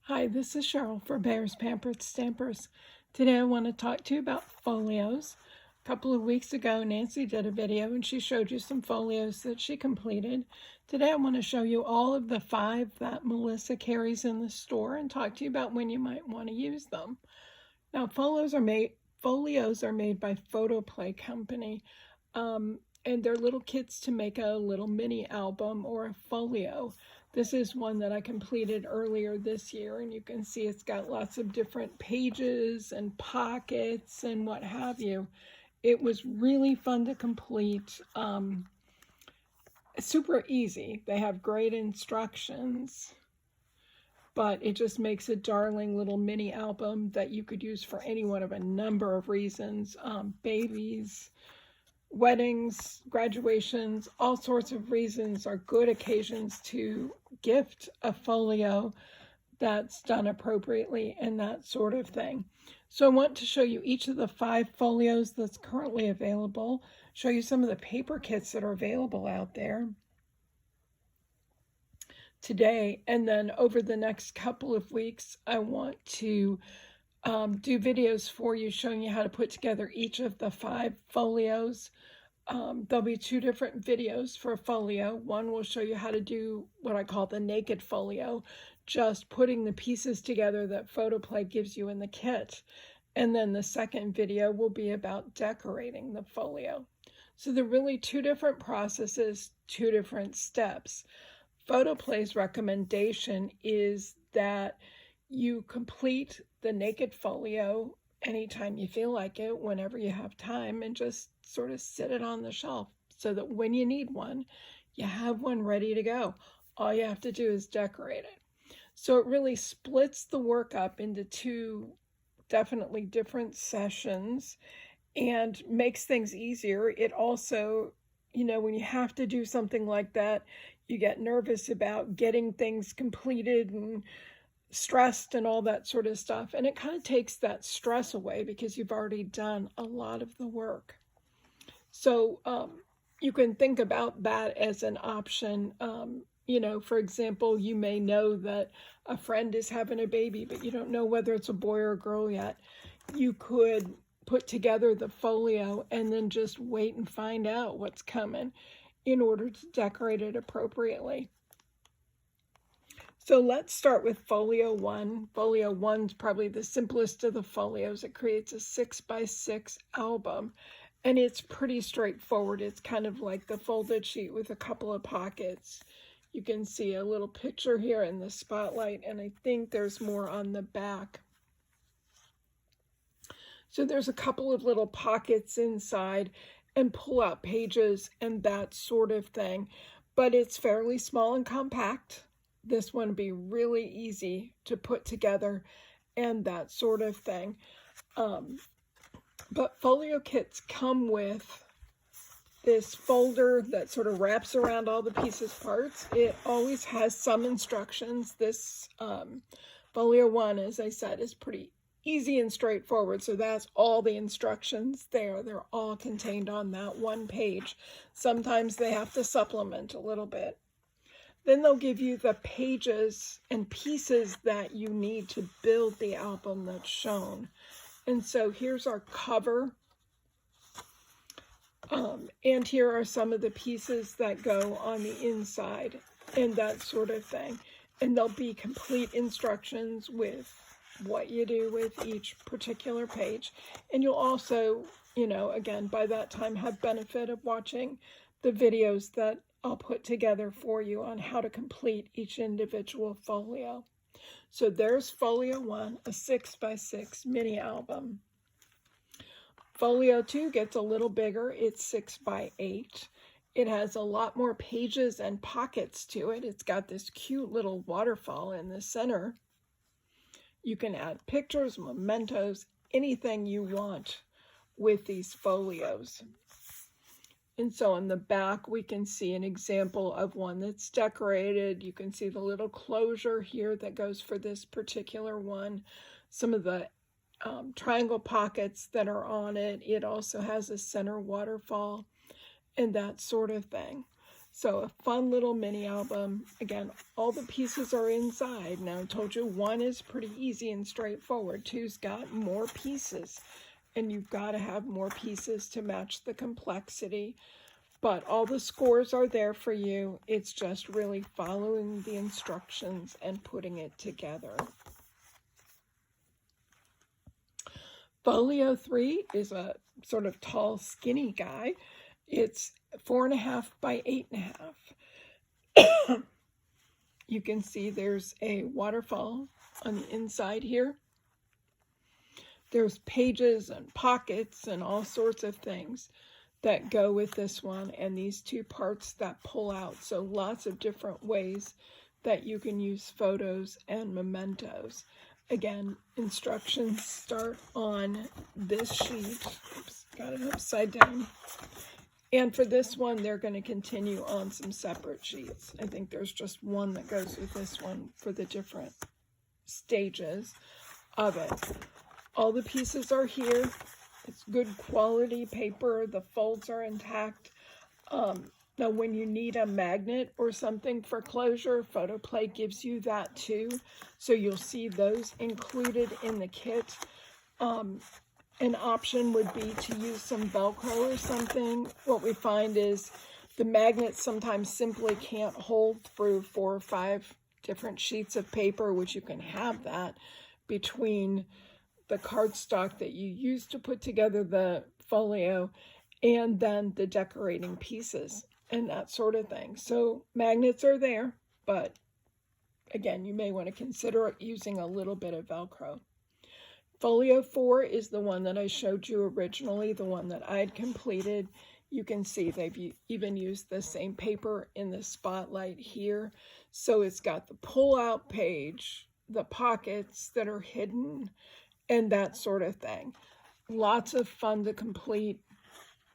Hi, this is Cheryl for Bears Pampered Stampers. Today I want to talk to you about folios. A couple of weeks ago, Nancy did a video and she showed you some folios that she completed. Today I want to show you all of the 5 that Melissa carries in the store and talk to you about when you might want to use them. Now, folios are made by Photoplay company, and they're little kits to make a little mini album or a folio. This is one that I completed earlier this year, and you can see it's got lots of different pages and pockets and what have you. It was really fun to complete. Super easy. They have great instructions, but it just makes a darling little mini album that you could use for any one of a number of reasons. Babies, weddings, graduations, all sorts of reasons are good occasions to gift a folio that's done appropriately and that sort of thing. So I want to show you each of the 5 folios that's currently available, show you some of the paper kits that are available out there today, and then over the next couple of weeks I want to do videos for you showing you how to put together each of the 5 folios. There'll be 2 different videos for a folio. One will show you how to do what I call the naked folio, just putting the pieces together that Photoplay gives you in the kit. And then the second video will be about decorating the folio. So they're really 2 different processes, 2 different steps. Photoplay's recommendation is that you complete the naked folio anytime you feel like it, whenever you have time, and just sort of sit it on the shelf so that when you need one, you have one ready to go. All you have to do is decorate it. So it really splits the work up into 2 definitely different sessions and makes things easier. It also, when you have to do something like that, you get nervous about getting things completed and stressed and all that sort of stuff. And it kind of takes that stress away because you've already done a lot of the work. So you can think about that as an option. For example, you may know that a friend is having a baby, but you don't know whether it's a boy or a girl yet. You could put together the folio and then just wait and find out what's coming in order to decorate it appropriately. So let's start with folio 1. Folio 1's probably the simplest of the folios. It creates a 6x6 album, and it's pretty straightforward. It's kind of like the folded sheet with a couple of pockets. You can see a little picture here in the spotlight, and I think there's more on the back. So there's a couple of little pockets inside and pull-out pages and that sort of thing, but it's fairly small and compact. This one would be really easy to put together and that sort of thing. But folio kits come with this folder that sort of wraps around all the pieces parts. It always has some instructions. This folio 1, as I said, is pretty easy and straightforward. So that's all the instructions there. They're all contained on that one page. Sometimes they have to supplement a little bit. Then they'll give you the pages and pieces that you need to build the album that's shown. And so here's our cover. And here are some of the pieces that go on the inside and that sort of thing. And there'll be complete instructions with what you do with each particular page. And you'll also, again, by that time have benefit of watching the videos that I'll put together for you on how to complete each individual folio. So there's folio 1, a 6x6 mini album. Folio 2 gets a little bigger. It's 6x8. It has a lot more pages and pockets to it. It's got this cute little waterfall in the center. You can add pictures, mementos, anything you want with these folios. And so on the back, we can see an example of one that's decorated. You can see the little closure here that goes for this particular one. Some of the triangle pockets that are on it. It also has a center waterfall and that sort of thing. So a fun little mini album. Again, all the pieces are inside. Now, I told you 1 is pretty easy and straightforward. 2's got more pieces, and you've got to have more pieces to match the complexity. But all the scores are there for you. It's just really following the instructions and putting it together. Folio 3 is a sort of tall, skinny guy. It's 4.5 by 8.5. You can see there's a waterfall on the inside here. There's pages and pockets and all sorts of things that go with this one, and these 2 parts that pull out. So lots of different ways that you can use photos and mementos. Again, instructions start on this sheet. Oops, got it upside down. And for this one, they're going to continue on some separate sheets. I think there's just one that goes with this one for the different stages of it. All the pieces are here. It's good quality paper. The folds are intact. Now, when you need a magnet or something for closure, Photoplay gives you that too. So you'll see those included in the kit. An option would be to use some Velcro or something. What we find is the magnets sometimes simply can't hold through 4 or 5 different sheets of paper, which you can have that between the cardstock that you use to put together the folio and then the decorating pieces and that sort of thing. So magnets are there, but again, you may want to consider using a little bit of Velcro. Folio 4 is the one that I showed you originally, the one that I'd completed. You can see they've even used the same paper in the spotlight here. So it's got the pull-out page, the pockets that are hidden, and that sort of thing. Lots of fun to complete,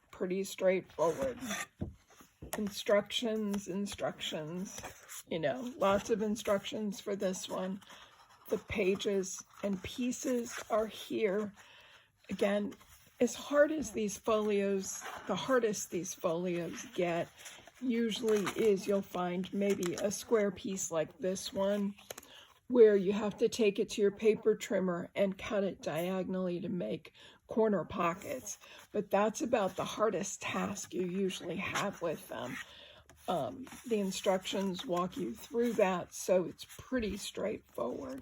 pretty straightforward. Instructions, you know, lots of instructions for this one. The pages and pieces are here. Again, as hard as these folios, the hardest these folios get usually is you'll find maybe a square piece like this one where you have to take it to your paper trimmer and cut it diagonally to make corner pockets. But that's about the hardest task you usually have with them. The instructions walk you through that, so it's pretty straightforward.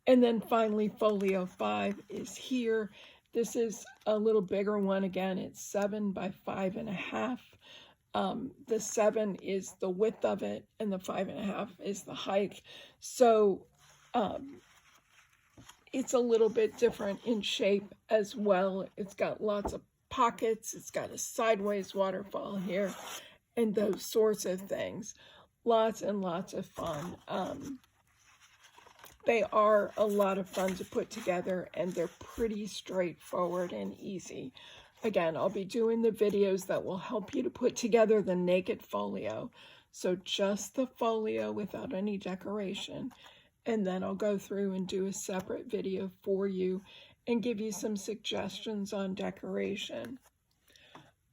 And then finally, Folio 5 is here. This is a little bigger one. Again, it's 7 by 5.5. The 7 is the width of it, and the 5.5 is the height. So it's a little bit different in shape as well. It's got lots of pockets. It's got a sideways waterfall here, and those sorts of things. Lots and lots of fun. They are a lot of fun to put together, and they're pretty straightforward and easy. Again, I'll be doing the videos that will help you to put together the naked folio. So just the folio without any decoration. And then I'll go through and do a separate video for you and give you some suggestions on decoration.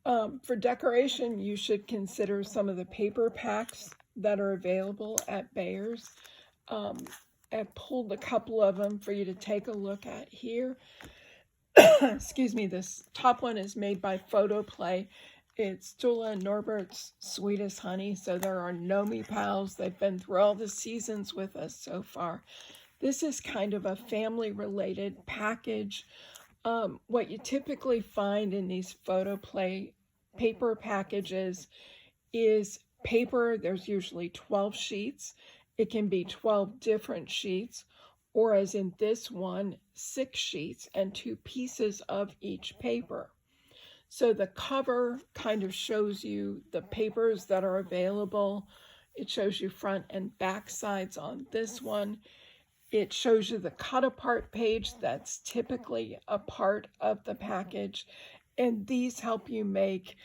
For decoration, you should consider some of the paper packs that are available at Bayer's. I pulled a couple of them for you to take a look at here. Excuse me, this top one is made by Photoplay. It's Stula and Norbert's Sweetest Honey, so there are Nomi pals. They've been through all the seasons with us so far. This is kind of a family-related package. What you typically find in these Photoplay paper packages is paper. There's usually 12 sheets. It can be 12 different sheets, or as in this one, 6 sheets and 2 pieces of each paper. So the cover kind of shows you the papers that are available. It shows you front and back sides on this one. It shows you the cut apart page that's typically a part of the package. And these help you make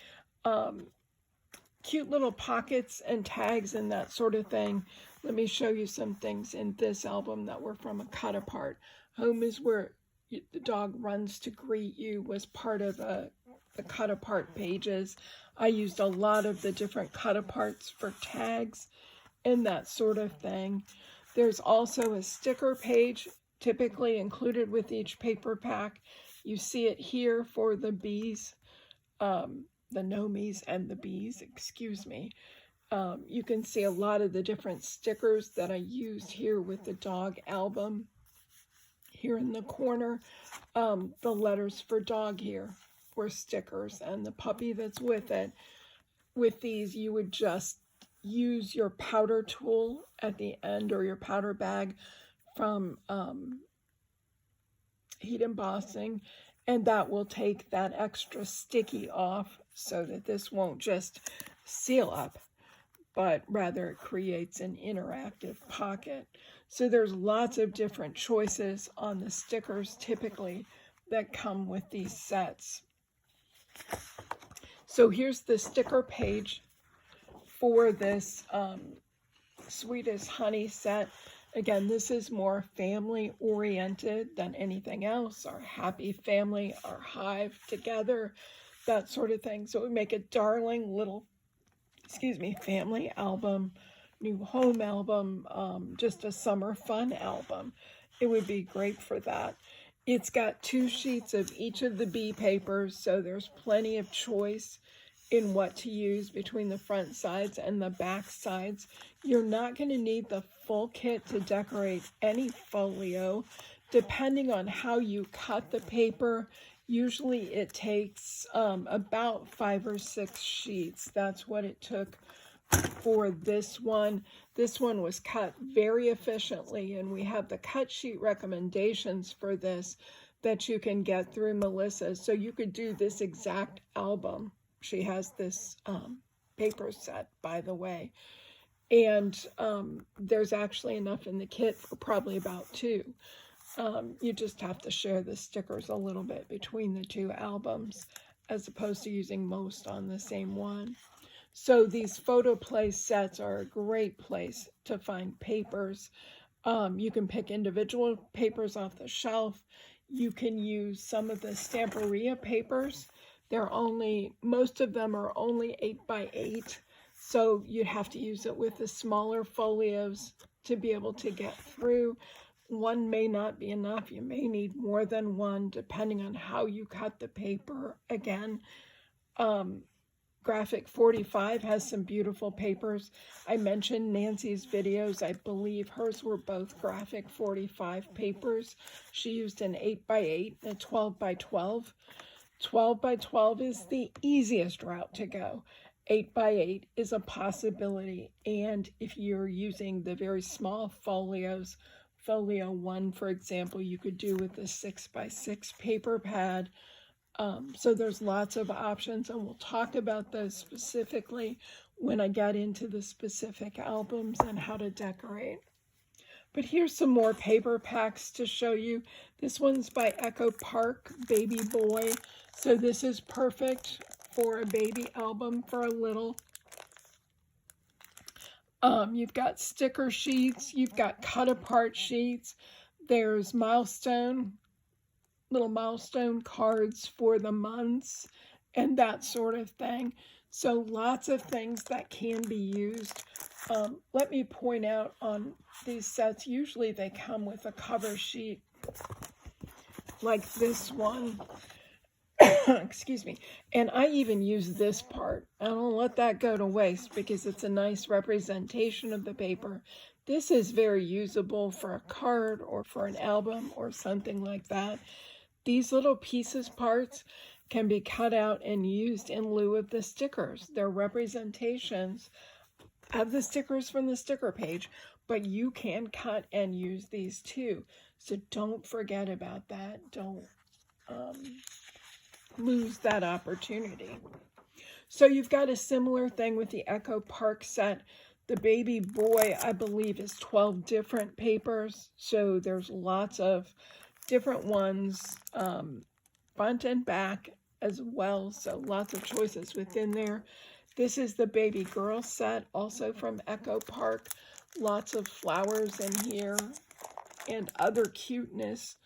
cute little pockets and tags and that sort of thing. Let me show you some things in this album that were from a cut apart. Home is where the dog runs to greet you was part of a the cut apart pages. I used a lot of the different cut aparts for tags and that sort of thing. There's also a sticker page typically included with each paper pack. You see it here for the bees, the nomies and the bees, excuse me. You can see a lot of the different stickers that I used here with the dog album. Here in the corner, the letters for dog here were stickers, and the puppy that's with it. With these, you would just use your powder tool at the end, or your powder bag from heat embossing, and that will take that extra sticky off so that this won't just seal up, but rather it creates an interactive pocket. So there's lots of different choices on the stickers typically that come with these sets. So here's the sticker page for this Sweet as Honey set. Again, this is more family oriented than anything else. Our happy family, our hive together, that sort of thing. So it would make a darling little, family album, new home album, just a summer fun album. It would be great for that. It's got 2 sheets of each of the bee papers, so there's plenty of choice in what to use between the front sides and the back sides. You're not going to need the full kit to decorate any folio. Depending on how you cut the paper, usually it takes about 5 or 6 sheets. That's what it took for this one. This one was cut very efficiently, and we have the cut sheet recommendations for this that you can get through Melissa. So you could do this exact album. She has this paper set, by the way. And there's actually enough in the kit for probably about 2. You just have to share the stickers a little bit between the 2 albums, as opposed to using most on the same one. So these Photoplay sets are a great place to find papers. You can pick individual papers off the shelf. You can use some of the Stamperia papers. Most of them are only 8x8, so you'd have to use it with the smaller folios to be able to get through. One may not be enough. You may need more than one, depending on how you cut the paper. Again, Graphic 45 has some beautiful papers. I mentioned Nancy's videos. I believe hers were both Graphic 45 papers. She used an 8x8 and a 12x12. 12x12 is the easiest route to go. 8x8 is a possibility, and if you're using the very small folios, Folio 1, for example, you could do with the 6x6 paper pad. So there's lots of options, and we'll talk about those specifically when I get into the specific albums and how to decorate. But here's some more paper packs to show you. This one's by Echo Park, Baby Boy. So this is perfect for a baby album for a little. You've got sticker sheets. You've got cut apart sheets. There's little milestone cards for the months and that sort of thing. So lots of things that can be used. Let me point out on these sets, usually they come with a cover sheet like this one. Excuse me. And I even use this part. I don't let that go to waste because it's a nice representation of the paper. This is very usable for a card or for an album or something like that. These little parts can be cut out and used in lieu of the stickers. They're representations of the stickers from the sticker page, but you can cut and use these too. So don't forget about that. Don't lose that opportunity. So you've got a similar thing with the Echo Park set. The Baby Boy, I believe, is 12 different papers. So there's lots of different ones, front and back as well. So lots of choices within there. This is the Baby Girl set, also from Echo Park. Lots of flowers in here and other cuteness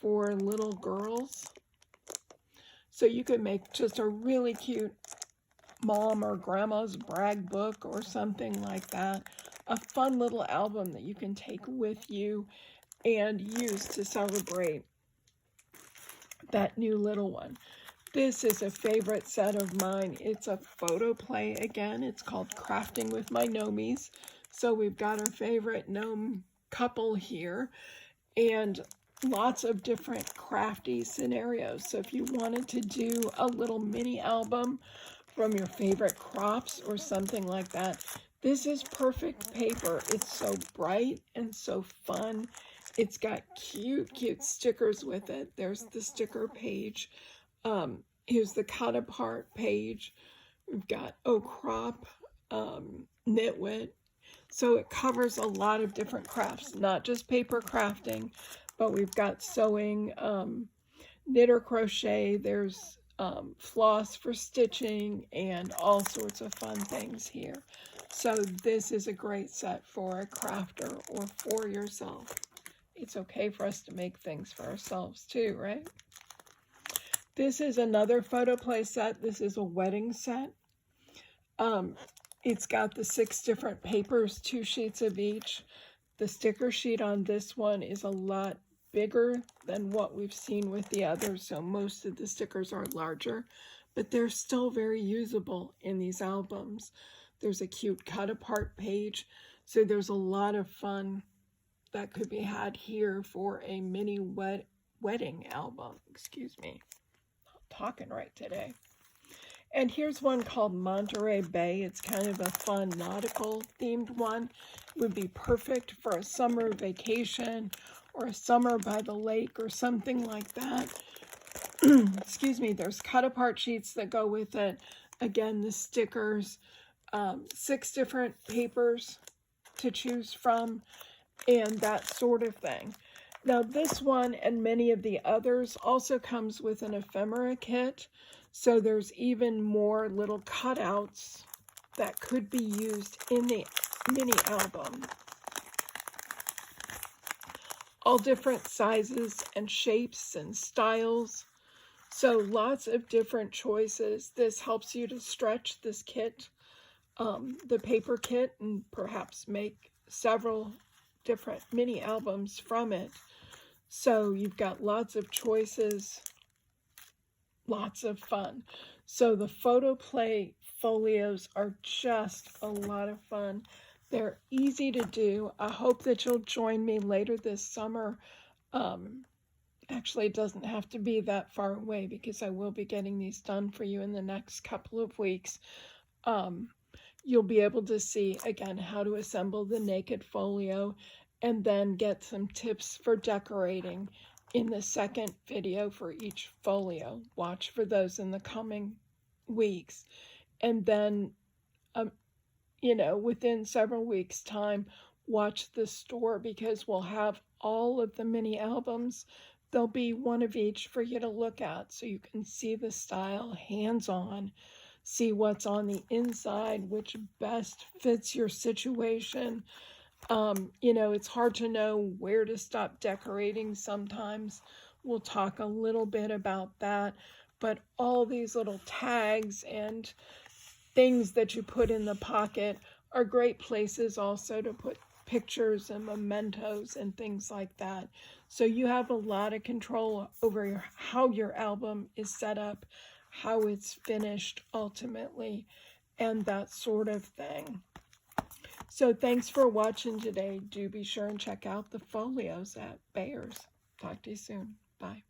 for little girls. So you could make just a really cute mom or grandma's brag book or something like that. A fun little album that you can take with you and use to celebrate that new little one. This is a favorite set of mine. It's a Photoplay again. It's called Crafting with My Gnomies. So we've got our favorite gnome couple here and lots of different crafty scenarios. So if you wanted to do a little mini album from your favorite crops or something like that, this is perfect paper. It's so bright and so fun. It's got cute, cute stickers with it. There's the sticker page. Here's the cut apart page. We've got crop, knitwit. So it covers a lot of different crafts, not just paper crafting, but we've got sewing, knit or crochet. There's floss for stitching and all sorts of fun things here. So this is a great set for a crafter or for yourself. It's okay for us to make things for ourselves too, right? This is another Photoplay set. This is a wedding set. It's got the 6 different papers, 2 sheets of each. The sticker sheet on this one is a lot bigger than what we've seen with the others, so most of the stickers are larger, but they're still very usable in these albums. There's a cute cut apart page, so there's a lot of fun that could be had here for a mini wedding album. Excuse me, not talking right today. And here's one called Monterey Bay. It's kind of a fun nautical themed one. It would be perfect for a summer vacation or a summer by the lake or something like that. Excuse me, there's cut apart sheets that go with it. Again, the stickers, 6 different papers to choose from, and that sort of thing. Now this one and many of the others also comes with an ephemera kit. So there's even more little cutouts that could be used in the mini album. All different sizes and shapes and styles. So lots of different choices. This helps you to stretch this kit, the paper kit, and perhaps make several different mini albums from it. So you've got lots of choices. Lots of fun. So the Photoplay folios are just a lot of fun. They're easy to do. I hope that you'll join me later this summer. Actually, it doesn't have to be that far away because I will be getting these done for you in the next couple of weeks. You'll be able to see, again, how to assemble the naked folio and then get some tips for decorating in the second video for each folio. Watch for those in the coming weeks. And then, within several weeks' time, watch the store because we'll have all of the mini albums. There'll be one of each for you to look at so you can see the style hands-on, see what's on the inside, which best fits your situation. It's hard to know where to stop decorating sometimes. We'll talk a little bit about that, but all these little tags and things that you put in the pocket are great places also to put pictures and mementos and things like that. So you have a lot of control over how your album is set up, how it's finished ultimately, and that sort of thing. So thanks for watching today. Do be sure and check out the folios at Bayer's. Talk to you soon. Bye.